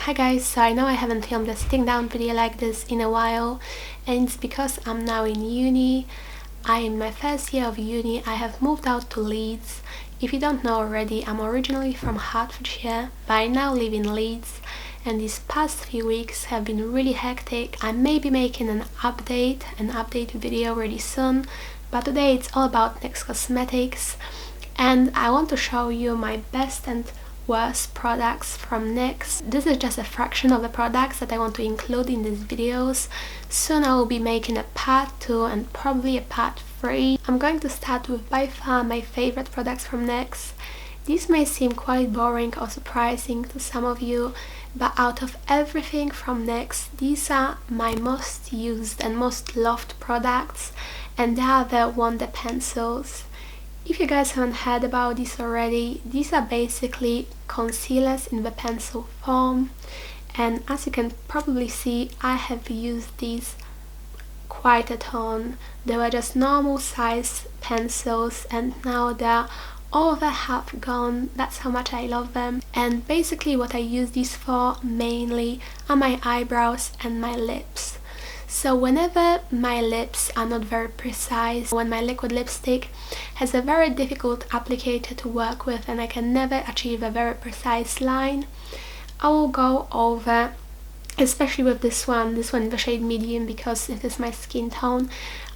Hi guys, so I know I haven't filmed a sitting down video like this in a while, and it's because I'm now in uni. I'm in my first year of uni. I have moved out to Leeds. If you don't know already, I'm originally from Hertfordshire, but I now live in Leeds, and these past few weeks have been really hectic. I may be making an update video really soon, but today it's all about NYX Cosmetics, and I want to show you my best and worst products from NYX. This is just a fraction of the products that I want to include in these videos. Soon I will be making a part 2 and probably a part 3. I'm going to start with by far my favorite products from NYX. These may seem quite boring or surprising to some of you, but out of everything from NYX, these are my most used and most loved products, and they are the Wonder Pencils. If you guys haven't heard about these already, these are basically concealers in the pencil form, and as you can probably see, I have used these quite a ton. They were just normal size pencils and now they're over half gone. That's how much I love them. And basically what I use these for mainly are my eyebrows and my lips. So whenever my lips are not very precise, when my liquid lipstick has a very difficult applicator to work with and I can never achieve a very precise line, I will go over, especially with this one in the shade medium because it is my skin tone,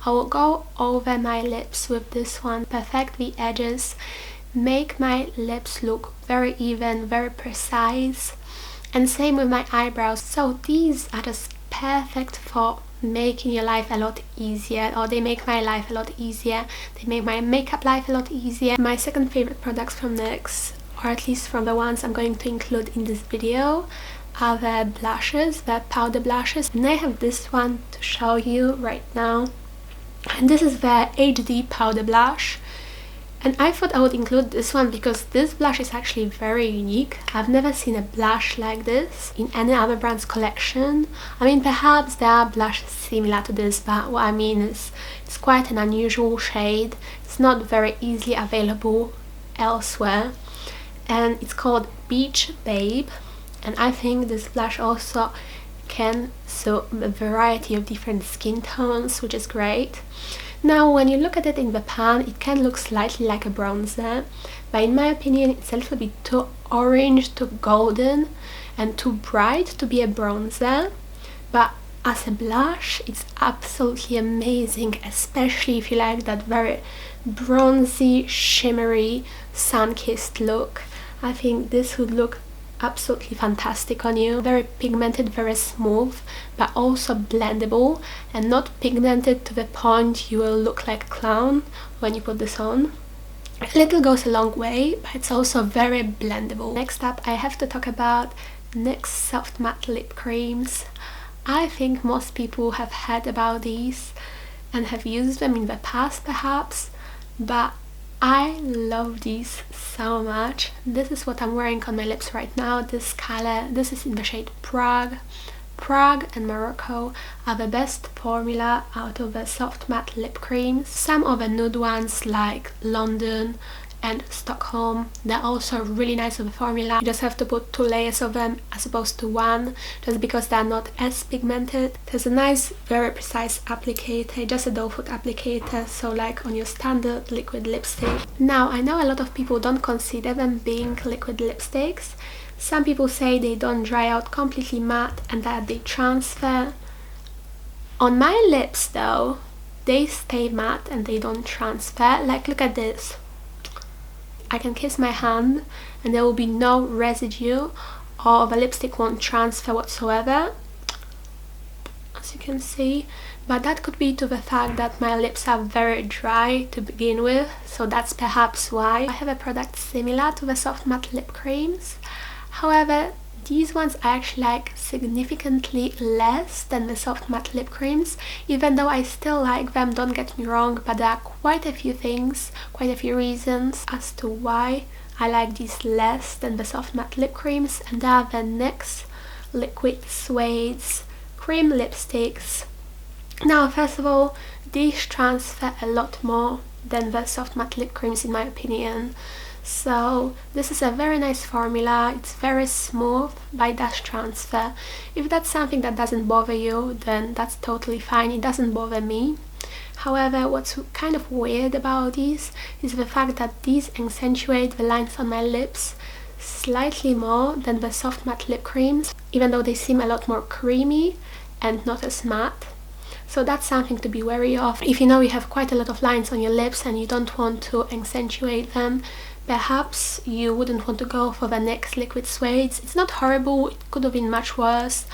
I will go over my lips with this one, perfect the edges, make my lips look very even, very precise, and same with my eyebrows. So these are just perfect for making your life a lot easier, or they make my life a lot easier. They make my makeup life a lot easier. My second favorite products from NYX, or at least from the ones I'm going to include in this video, are the blushes, the powder blushes, and I have this one to show you right now, and this is the HD powder blush. And I thought I would include this one because this blush is actually very unique. I've never seen a blush like this in any other brand's collection. I mean, perhaps there are blushes similar to this, but what I mean is it's quite an unusual shade. It's not very easily available elsewhere. And it's called Beach Babe. And I think this blush also can suit a variety of different skin tones, which is great. Now when you look at it in the pan, it can look slightly like a bronzer, but in my opinion it's a little bit too orange, too golden and too bright to be a bronzer, but as a blush it's absolutely amazing, especially if you like that very bronzy, shimmery, sun-kissed look. I think this would look absolutely fantastic on you. Very pigmented, very smooth, but also blendable and not pigmented to the point you will look like a clown when you put this on. A little goes a long way, but it's also very blendable. Next up, I have to talk about NYX Soft Matte Lip Creams. I think most people have heard about these and have used them in the past perhaps, but I love these so much. This is what I'm wearing on my lips right now. This color, this is in the shade Prague. Prague and Morocco are the best formula out of the soft matte lip creams. Some of the nude ones like London and Stockholm, they're also really nice of a formula. You just have to put 2 layers of them as opposed to 1, just because they're not as pigmented. There's a nice, very precise applicator, just a doe foot applicator, so like on your standard liquid lipstick. Now, I know a lot of people don't consider them being liquid lipsticks. Some people say they don't dry out completely matte and that they transfer. On my lips though, they stay matte and they don't transfer. Like, look at this. I can kiss my hand and there will be no residue, or the lipstick won't transfer whatsoever, as you can see. But that could be to the fact that my lips are very dry to begin with, so that's perhaps why. I have a product similar to the soft matte lip creams. However, these ones I actually like significantly less than the soft matte lip creams, even though I still like them, don't get me wrong, but there are quite a few things, quite a few reasons as to why I like these less than the soft matte lip creams, and they are the NYX Liquid Suede's cream lipsticks. Now, first of all, these transfer a lot more than the soft matte lip creams in my opinion. So this is a very nice formula. It's very smooth by dust transfer. If that's something that doesn't bother you, then that's totally fine. It doesn't bother me. However, what's kind of weird about these is the fact that these accentuate the lines on my lips slightly more than the soft matte lip creams, even though they seem a lot more creamy and not as matte. So that's something to be wary of. If you know you have quite a lot of lines on your lips and you don't want to accentuate them, perhaps you wouldn't want to go for the NYX liquid suede. It's not horrible, it could have been much worse,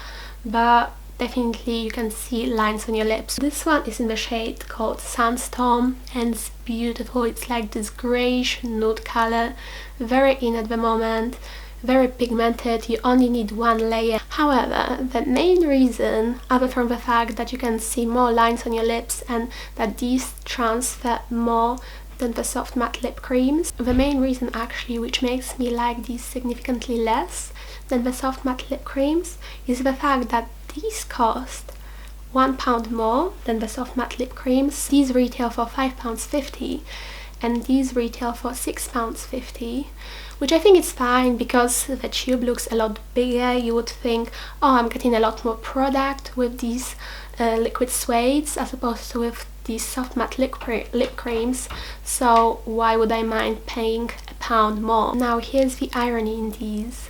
but definitely you can see lines on your lips. This one is in the shade called Sandstorm and it's beautiful. It's like this greyish nude color, very in at the moment, very pigmented. You only need one layer. However, the main reason, other from the fact that you can see more lines on your lips and that these transfer more than the soft matte lip creams, the main reason actually which makes me like these significantly less than the soft matte lip creams is the fact that these cost £1 more than the soft matte lip creams. These retail for £5.50 and these retail for £6.50, which I think is fine because the tube looks a lot bigger. You would think, oh, I'm getting a lot more product with these liquid suedes as opposed to with these soft matte lip creams, so why would I mind paying £1 more? Now here's the irony in these.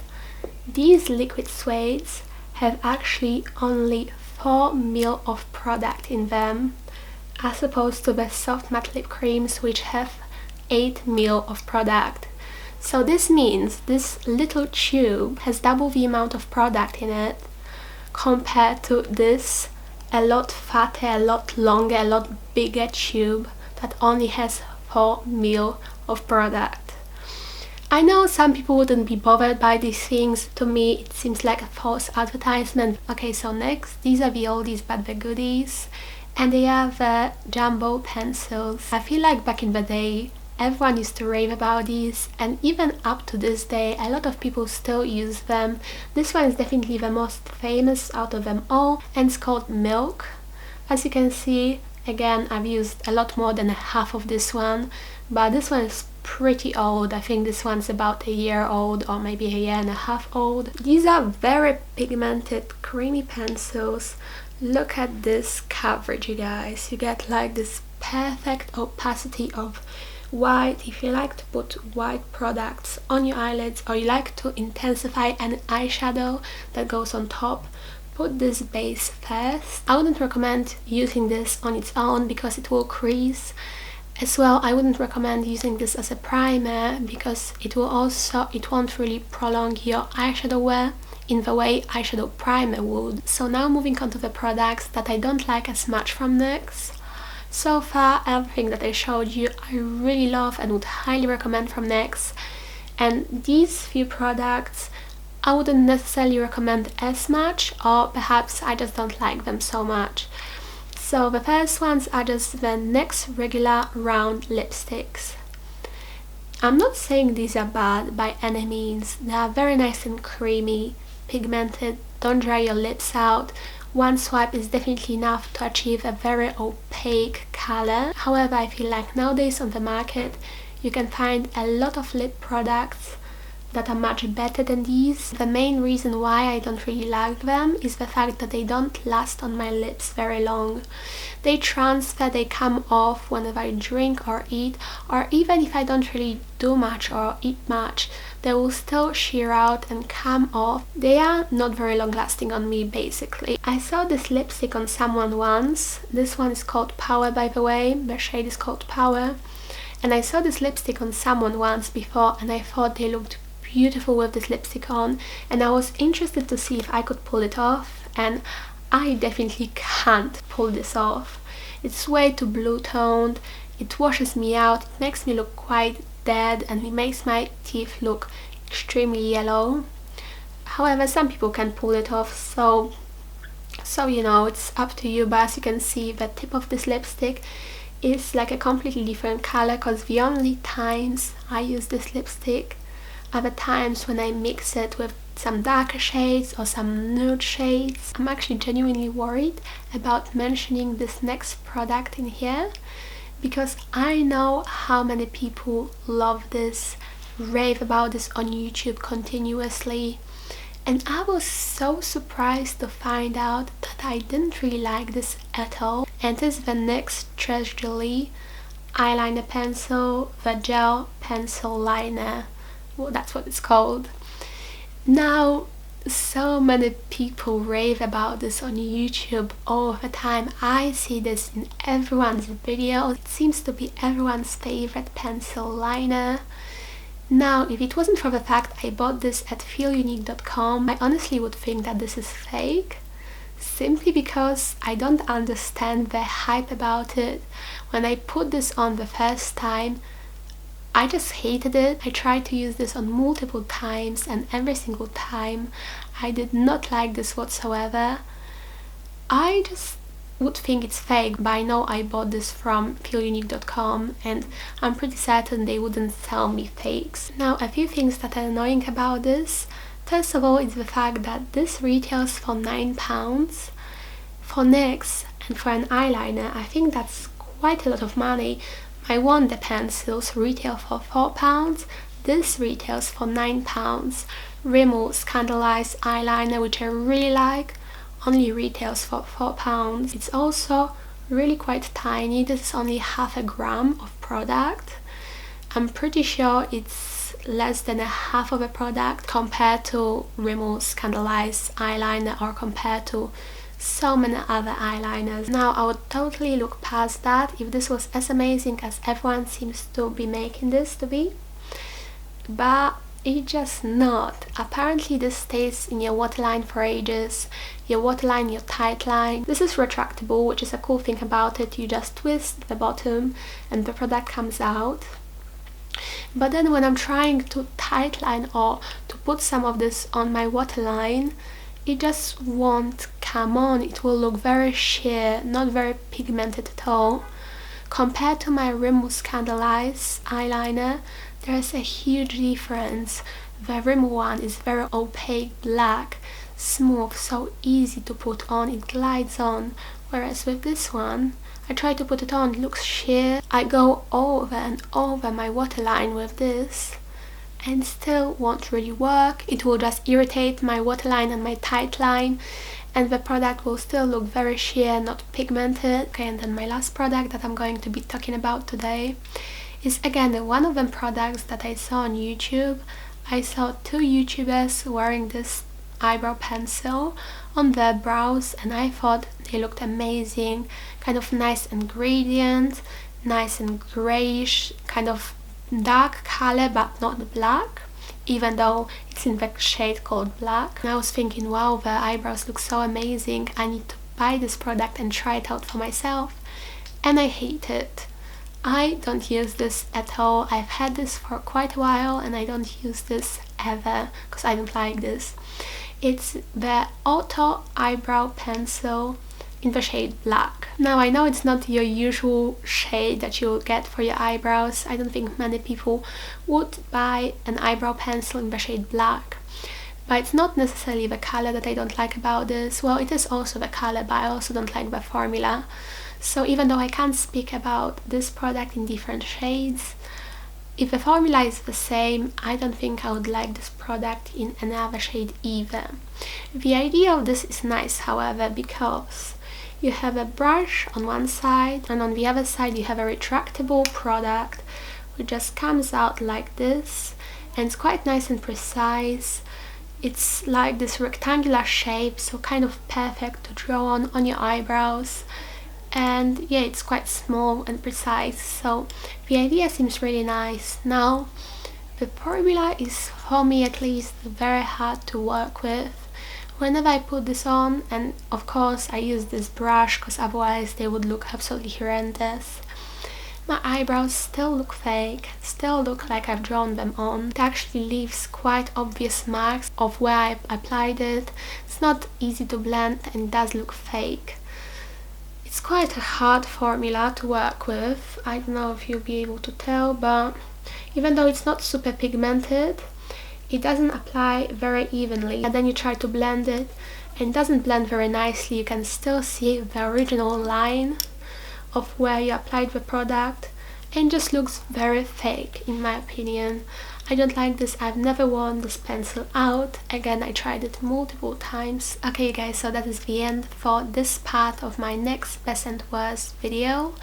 These liquid suedes have actually only 4 ml of product in them, as opposed to the soft matte lip creams which have 8 ml of product. So this means this little tube has double the amount of product in it compared to this a lot fatter, a lot longer, a lot bigger tube that only has 4 ml of product. I know some people wouldn't be bothered by these things. To me it seems like a false advertisement. Okay, so next, these are the oldies but the goodies, and they are the Jumbo Pencils. I feel like back in the day everyone used to rave about these, and even up to this day a lot of people still use them. This one is definitely the most famous out of them all and it's called Milk. As you can see, again, I've used a lot more than half of this one, but this one is pretty old. I think this one's about a year old or maybe a year and a half old. These are very pigmented creamy pencils. Look at this coverage, you guys. You get like this perfect opacity of white. If you like to put white products on your eyelids or you like to intensify an eyeshadow that goes on top, put this base first. I wouldn't recommend using this on its own because it will crease. As well, I wouldn't recommend using this as a primer because it won't really prolong your eyeshadow wear in the way eyeshadow primer would. So now moving on to the products that I don't like as much from NYX. So far, everything that I showed you I really love and would highly recommend from NYX, and these few products I wouldn't necessarily recommend as much, or perhaps I just don't like them so much. So the first ones are just the NYX regular round lipsticks. I'm not saying these are bad by any means. They are very nice and creamy, pigmented, don't dry your lips out. One swipe is definitely enough to achieve a very opaque color. However, I feel like nowadays on the market you can find a lot of lip products that are much better than these. The main reason why I don't really like them is the fact that they don't last on my lips very long. They transfer, they come off whenever I drink or eat, or even if I don't really do much or eat much, they will still shear out and come off. They are not very long lasting on me basically. I saw this lipstick on someone once. This one is called Power, by the way. The shade is called Power. And I saw this lipstick on someone once before and I thought they looked beautiful with this lipstick on, and I was interested to see if I could pull it off, and I definitely can't pull this off. It's way too blue toned, it washes me out, it makes me look quite dead, and it makes my teeth look extremely yellow. However, some people can pull it off, so you know, it's up to you. But as you can see, the tip of this lipstick is like a completely different color, because the only times I use this lipstick are the times when I mix it with some darker shades or some nude shades. I'm actually genuinely worried about mentioning this next product in here because I know how many people love this rave about this on YouTube continuously, and I was so surprised to find out that I didn't really like this at all. And this is the NYX Jolie eyeliner pencil, the gel pencil liner. Well, that's what it's called. Now, so many people rave about this on YouTube all the time. I see this in everyone's video. It seems to be everyone's favorite pencil liner. Now, if it wasn't for the fact I bought this at feelunique.com, I honestly would think that this is fake, simply because I don't understand the hype about it. When I put this on the first time, I just hated it. I tried to use this on multiple times, and every single time I did not like this whatsoever. I just would think it's fake, but I know I bought this from feelunique.com, and I'm pretty certain they wouldn't sell me fakes. Now, a few things that are annoying about this. First of all, it's the fact that this retails for £9. For NYX and for an eyeliner, I think that's quite a lot of money. My Wonder pencils retail for £4. This retails for £9. Rimmel Scandalized eyeliner, which I really like, only retails for £4. It's also really quite tiny. This is only half a gram of product. I'm pretty sure it's less than a half of a product compared to Rimmel Scandalized eyeliner, or compared to so many other eyeliners. Now, I would totally look past that if this was as amazing as everyone seems to be making this to be, but it's just not. Apparently this stays in your waterline for ages, your waterline, your tight line. This is retractable, which is a cool thing about it. You just twist the bottom and the product comes out. But then when I'm trying to tightline or to put some of this on my waterline, it just won't come on. It will look very sheer, not very pigmented at all. Compared to my Rimmel Scandalized eyeliner, there's a huge difference. The Rimmel one is very opaque black, smooth, so easy to put on, it glides on. Whereas with this one, I try to put it on, it looks sheer. I go over and over my waterline with this, and still won't really work. It will just irritate my waterline and my tight line, and the product will still look very sheer, not pigmented. Okay, and then my last product that I'm going to be talking about today is again one of them products that I saw on YouTube. I saw two YouTubers wearing this eyebrow pencil on their brows, and I thought they looked amazing. Kind of nice and gradient, nice and grayish, kind of dark color but not black, even though it's in the shade called black. And I was thinking, wow, the eyebrows look so amazing, I need to buy this product and try it out for myself, and I hate it. I don't use this at all. I've had this for quite a while and I don't use this ever because I don't like this. It's the Auto Eyebrow Pencil in the shade black. Now, I know it's not your usual shade that you'll get for your eyebrows. I don't think many people would buy an eyebrow pencil in the shade black, but it's not necessarily the color that I don't like about this. Well, it is also the color, but I also don't like the formula. So even though I can't speak about this product in different shades, if the formula is the same, I don't think I would like this product in another shade either. The idea of this is nice, however, because you have a brush on one side and on the other side you have a retractable product which just comes out like this, and it's quite nice and precise. It's like this rectangular shape, so kind of perfect to draw on your eyebrows. And yeah, it's quite small and precise, so the idea seems really nice. Now, the formula is, for me at least, very hard to work with. Whenever I put this on, and of course I use this brush because otherwise they would look absolutely horrendous, my eyebrows still look fake, still look like I've drawn them on. It actually leaves quite obvious marks of where I applied it. It's not easy to blend and it does look fake. It's quite a hard formula to work with. I don't know if you'll be able to tell, but even though it's not super pigmented, it doesn't apply very evenly. And then you try to blend it and it doesn't blend very nicely. You can still see the original line of where you applied the product, and just looks very fake in my opinion. I don't like this. I've never worn this pencil out. Again, I tried it multiple times. Okay guys, so that is the end for this part of my NYX best and worst video.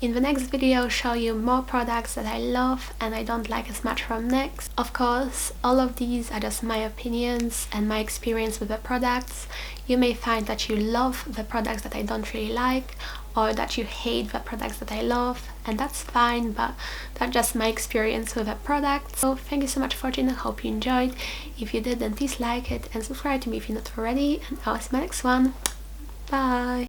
In the next video I'll show you more products that I love and I don't like as much from NYX. Of course, all of these are just my opinions and my experience with the products. You may find that you love the products that I don't really like, or that you hate the products that I love, and that's fine, but that's just my experience with a product. So thank you so much for watching. I hope you enjoyed. If you did, then please like it and subscribe to me if you're not already, and I'll see you in my next one. Bye!